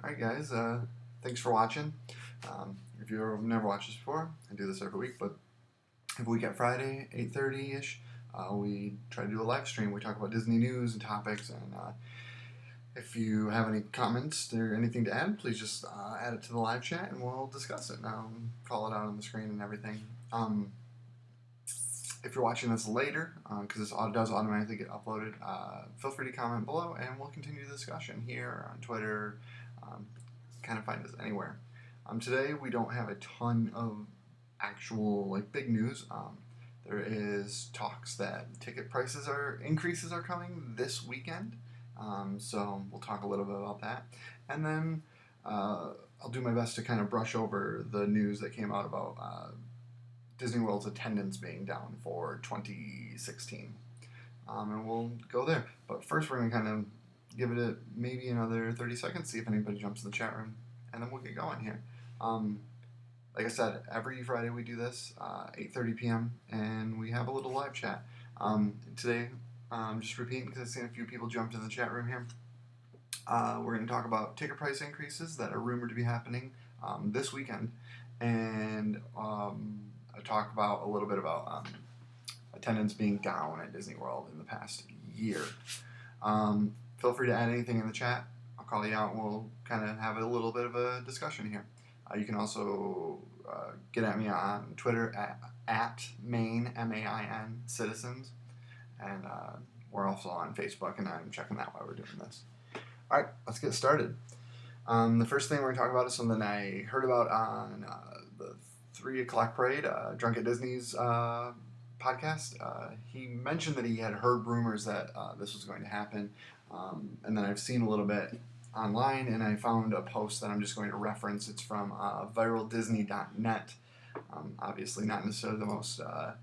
Alright guys, thanks for watching. If you've never watched this before, I do this every week, but every week at Friday, 8:30ish, we try to do a live stream. We talk about Disney news and topics, and if you have any comments or anything to add, please just add it to the live chat and we'll discuss it. Call it out on the screen and everything. If you're watching this later, because this does automatically get uploaded, feel free to comment below and we'll continue the discussion here on Twitter. Kind of find us anywhere. Today we don't have a ton of actual big news. There is talks that ticket prices increases are coming this weekend. So we'll talk a little bit about that. And then I'll do my best to kind of brush over the news that came out about Disney World's attendance being down for 2016. And we'll go there. But first we're going to kind of give it maybe another 30 seconds, see if anybody jumps in the chat room, and then we'll get going here. Like I said, every Friday we do this, 8:30 p.m., and we have a little live chat. Today, just repeating because I've seen a few people jumped in the chat room here. We're going to talk about ticket price increases that are rumored to be happening this weekend, and talk about a little bit about attendance being down at Disney World in the past year. Feel free to add anything in the chat. I'll call you out and we'll kind of have a little bit of a discussion here. You can also get at me on Twitter at Main, M-A-I-N, Citizens. And we're also on Facebook, and I'm checking that while we're doing this. Alright, let's get started. The first thing we're going to talk about is something I heard about on the 3 o'clock parade, Drunk at Disney's podcast. He mentioned that he had heard rumors that this was going to happen, and then I've seen a little bit online, and I found a post that I'm just going to reference. It's from viraldisney.net. Obviously not necessarily the most, I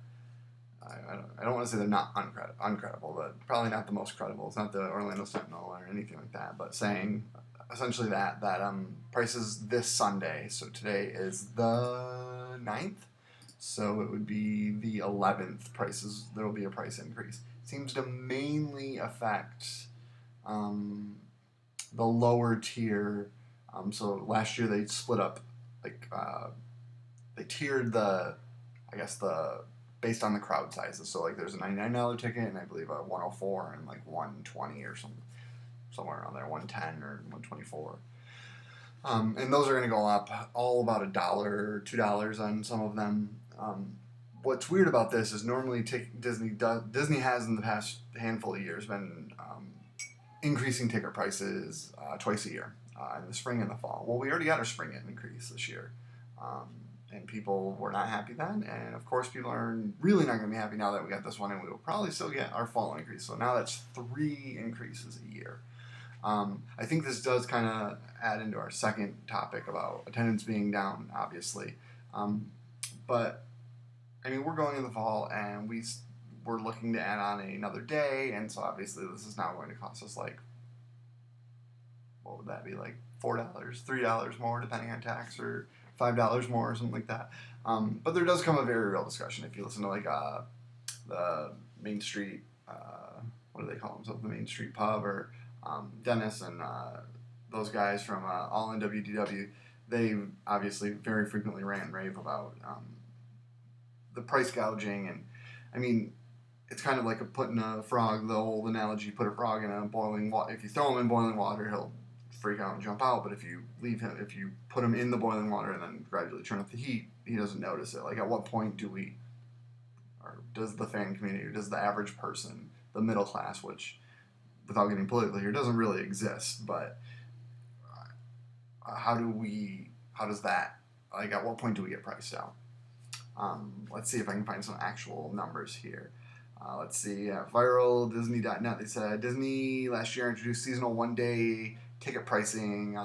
don't want to say they're not uncredible, but probably not the most credible. It's not the Orlando Sentinel or anything like that, but saying essentially that prices this Sunday, so today is the 9th, so it would be the 11th prices, there will be a price increase. Seems to mainly affect the lower tier. So last year they split up, they tiered the based on the crowd sizes. So there's a $99 ticket, and I believe a $104 and $120 or something, somewhere around there, $110 or $124. And those are going to go up all about $1 or $2 on some of them. What's weird about this is normally Disney has in the past handful of years been increasing ticket prices twice a year, in the spring and the fall. Well, we already got our spring increase this year, and people were not happy then, and of course people are really not going to be happy now that we got this one, and we will probably still get our fall increase. So now that's 3 increases a year. I think this does kind of add into our second topic about attendance being down, obviously. But I mean, we're going in the fall, and we're looking to add on another day, and so obviously this is now going to cost us what would that be, $4, $3 more depending on tax, or $5 more or something like that. But there does come a very real discussion if you listen to the Main Street, what do they call themselves, the Main Street Pub, or Dennis and those guys from All in WDW. They obviously very frequently rant and rave about the price gouging, and I mean, it's kind of like putting a frog, the old analogy, put a frog in a boiling water. If you throw him in boiling water, he'll freak out and jump out, but if you put him in the boiling water and then gradually turn up the heat, he doesn't notice it. At what point does the fan community, or does the average person, the middle class, which, without getting political here, doesn't really exist, but at what point do we get priced out? Let's see if I can find some actual numbers here. Let's see, viraldisney.net, they said Disney last year introduced seasonal one-day ticket pricing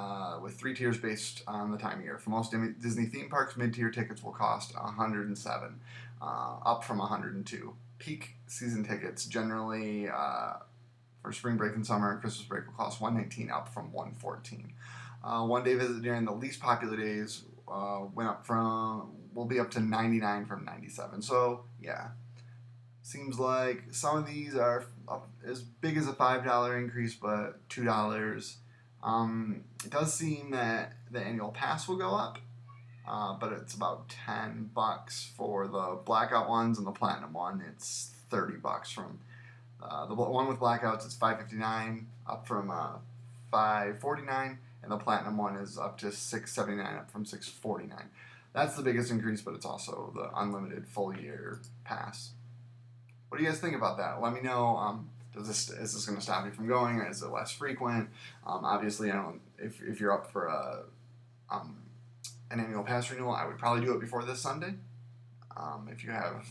with 3 tiers based on the time of year. For most Disney theme parks, mid-tier tickets will cost $107, up from $102. Peak season tickets generally for spring break and summer and Christmas break will cost $119, up from $114. One-day visit during the least popular days will be up to $99 from $97. So yeah, seems like some of these are as big as a $5 increase, but $2 It does seem that the annual pass will go up, but it's about $10 for the blackout ones, and the platinum one it's $30 from the one with blackouts. It's $5.59 up from $5.49, and the platinum one is up to $6.79 up from $6.49. That's the biggest increase, but it's also the unlimited full year pass. What do you guys think about that? Let me know. Is this going to stop you from going? Is it less frequent? Obviously, I don't. If you're up for an annual pass renewal, I would probably do it before this Sunday. If you have,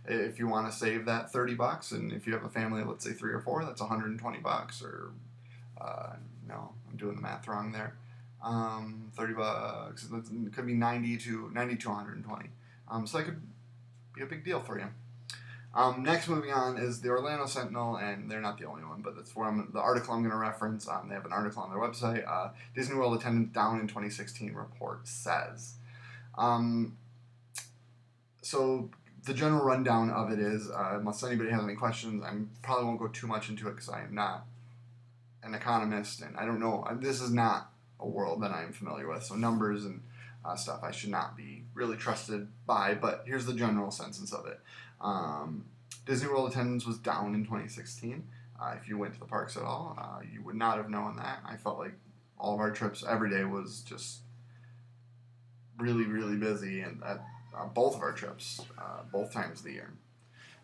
if you want to save that $30, and if you have a family of, let's say 3 or 4, that's $120. Or no, I'm doing the math wrong there. $30. It could be 90 to 120. So that could be a big deal for you. Next, moving on, is the Orlando Sentinel, and they're not the only one, but that's the article I'm going to reference. They have an article on their website. Disney World attendance down in 2016 report says. So the general rundown of it is, unless anybody has any questions, I probably won't go too much into it because I am not an economist, and I don't know. This is not a world that I'm familiar with, so numbers and stuff I should not be really trusted by, but here's the general sense of it. Disney World attendance was down in 2016. If you went to the parks at all, you would not have known that. I felt like all of our trips every day was just really, really busy, and at both of our trips, both times of the year.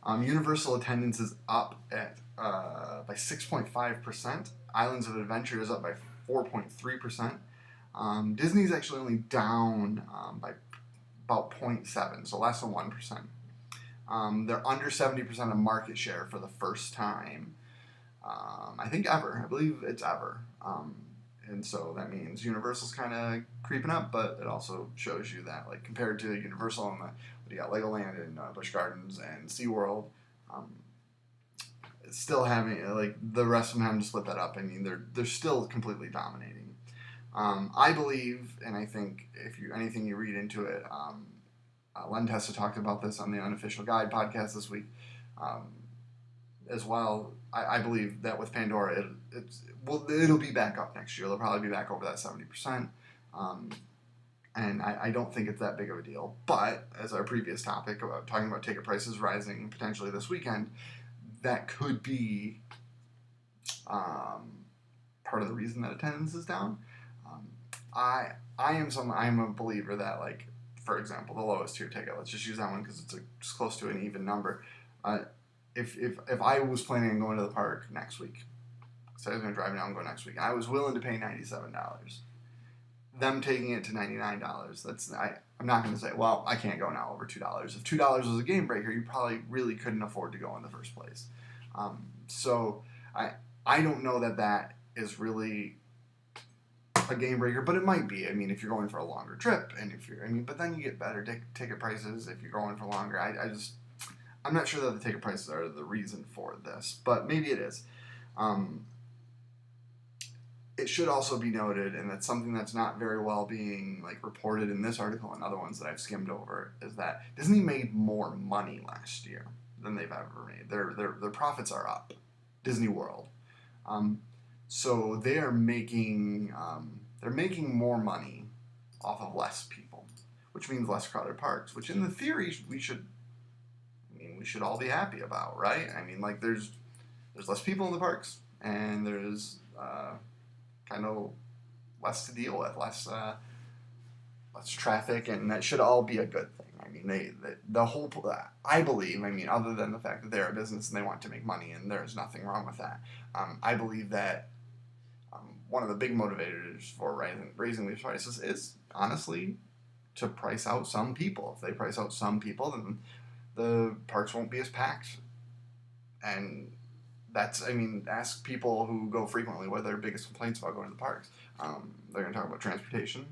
Universal attendance is up at by 6.5%. Islands of Adventure is up by 4.3%. Disney's actually only down by about 0.7, so less than 1%. They're under 70% of market share for the first time, I think ever. I believe it's ever. And so that means Universal's kind of creeping up, but it also shows you that, like, compared to Universal and you got Legoland and Busch Gardens and SeaWorld, it's still having, like, the rest of them having to split that up. I mean, they're still completely dominating. I believe, and I think if anything you read into it, Len Testa talked about this on the Unofficial Guide podcast this week as well. I believe that with Pandora, it'll be back up next year. They'll probably be back over that 70%. And I don't think it's that big of a deal. But as our previous topic about talking about ticket prices rising potentially this weekend, that could be part of the reason that attendance is down. I'm a believer that, like, for example, the lowest tier ticket, let's just use that one because it's close to an even number. If I was planning on going to the park next week, so I was going to drive down and go next week, and I was willing to pay $97, them taking it to $99, I'm not going to say, well, I can't go now over $2. If $2 was a game breaker, you probably really couldn't afford to go in the first place. So I don't know that is really a game breaker, but it might be. I mean, if you're going for a longer trip, and but then you get better ticket prices if you're going for longer. I'm not sure that the ticket prices are the reason for this, but maybe it is. It should also be noted, and that's something that's not very well being, like, reported in this article and other ones that I've skimmed over, is that Disney made more money last year than they've ever made. Their profits are up. Disney World. So they are making more money off of less people, which means less crowded parks, which in the theory we should all be happy about, right? I mean, like, there's less people in the parks, and there's kind of less to deal with, less traffic, and that should all be a good thing. I mean, the whole, I believe, I mean, other than the fact that they're a business and they want to make money, and there's nothing wrong with that, I believe that one of the big motivators for raising these prices is, honestly, to price out some people. If they price out some people, then the parks won't be as packed. And ask people who go frequently what are their biggest complaints about going to the parks. They're going to talk about transportation,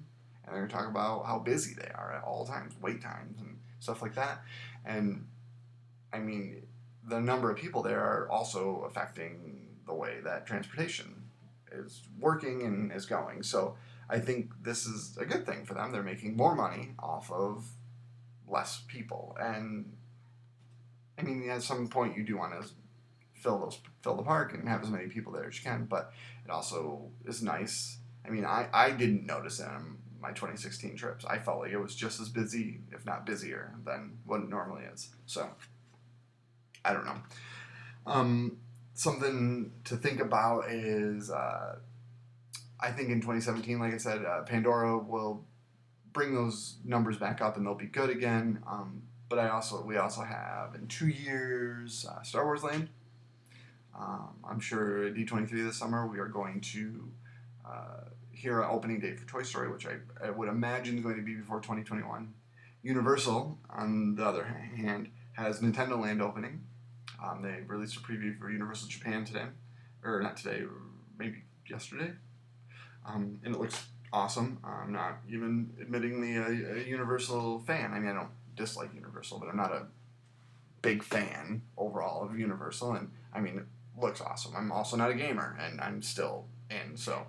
and they're going to talk about how busy they are at all times, wait times, and stuff like that. And, I mean, the number of people there are also affecting the way that transportation is working and is going. So I think this is a good thing for them. They're making more money off of less people. And, I mean, at some point you do want to fill the park and have as many people there as you can. But it also is nice. I mean, I didn't notice it on my 2016 trips. I felt like it was just as busy, if not busier, than what it normally is. So I don't know. Something to think about is I think in 2017, like I said, Pandora will bring those numbers back up and they'll be good again. But we also have in 2 years Star Wars Land. I'm sure at D23 this summer we are going to hear an opening date for Toy Story, which I would imagine is going to be before 2021. Universal, on the other hand, has Nintendo Land opening. They released a preview for Universal Japan today, or not today, maybe yesterday, and it looks awesome. I'm not even admittingly a Universal fan. I mean, I don't dislike Universal, but I'm not a big fan overall of Universal, and I mean, it looks awesome. I'm also not a gamer, and I'm still in, so,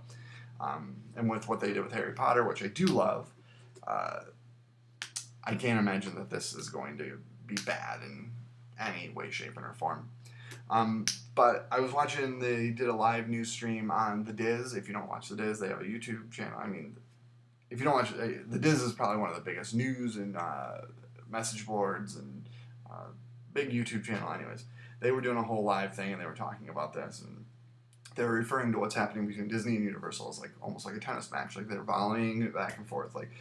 and with what they did with Harry Potter, which I do love, I can't imagine that this is going to be bad in any way, shape, or form. But I was watching, they did a live news stream on The Diz. If you don't watch The Diz, they have a YouTube channel. I mean, if you don't watch The Diz is probably one of the biggest news and message boards and big YouTube channel anyways. They were doing a whole live thing and they were talking about this and they were referring to what's happening between Disney and Universal as like almost like a tennis match. Like they're volleying it back and forth. Like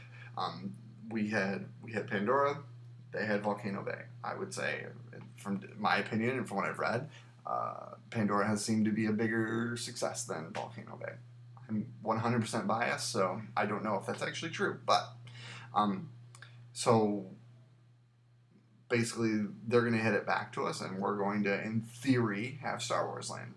we had Pandora, they had Volcano Bay. I would say, from my opinion and from what I've read, Pandora has seemed to be a bigger success than Volcano Bay. I'm 100% biased, so I don't know if that's actually true. But so basically, they're going to hit it back to us, and we're going to, in theory, have Star Wars Land.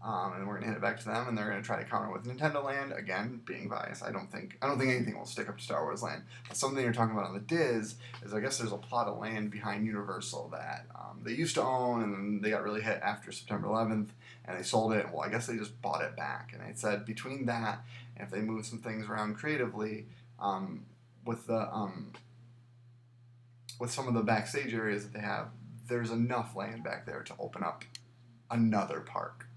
And we're going to hit it back to them, and they're going to try to counter with Nintendo Land. Again, being biased, I don't think anything will stick up to Star Wars Land. But something you're talking about on the Diz is I guess there's a plot of land behind Universal that they used to own, and then they got really hit after September 11th, and they sold it. Well, I guess they just bought it back. And they said between that, and if they move some things around creatively, with the with some of the backstage areas that they have, there's enough land back there to open up another park.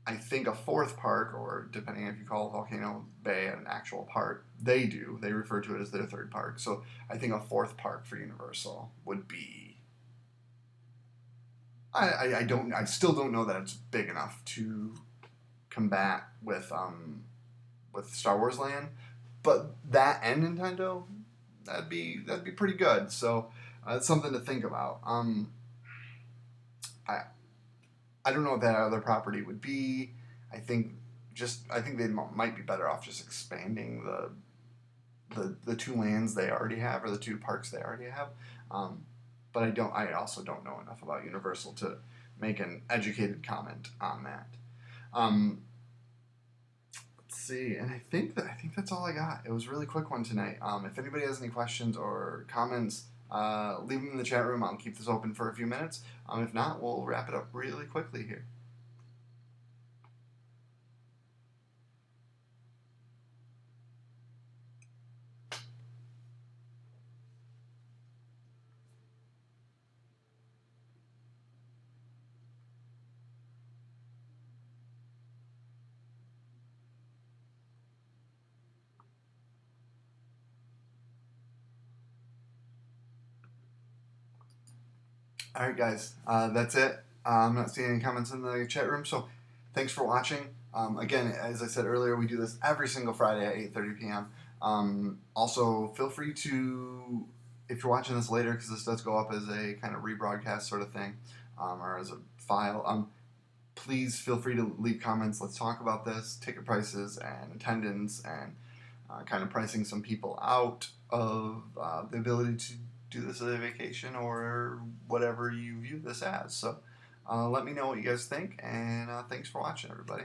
I think a fourth park, or depending if you call Volcano Bay an actual park, they refer to it as their third park. So I think a fourth park for Universal would be, I still don't know that it's big enough to combat with Star Wars Land, but that and Nintendo, that'd be pretty good. So it's something to think about. I don't know what that other property would be. I think they might be better off just expanding the two lands they already have, or the two parks they already have. But I also don't know enough about Universal to make an educated comment on that. Let's see, and I think that's all I got. It was a really quick one tonight. If anybody has any questions or comments, leave them in the chat room. I'll keep this open for a few minutes. If not, we'll wrap it up really quickly here. All right, guys, that's it. I'm not seeing any comments in the chat room, so thanks for watching. Again, as I said earlier, we do this every single Friday at 8:30 p.m. Also, feel free to, if you're watching this later, because this does go up as a kind of rebroadcast sort of thing, or as a file, please feel free to leave comments. Let's talk about this, ticket prices and attendance, and kind of pricing some people out of the ability to do this as a vacation or whatever you view this as. So let me know what you guys think, and thanks for watching, everybody.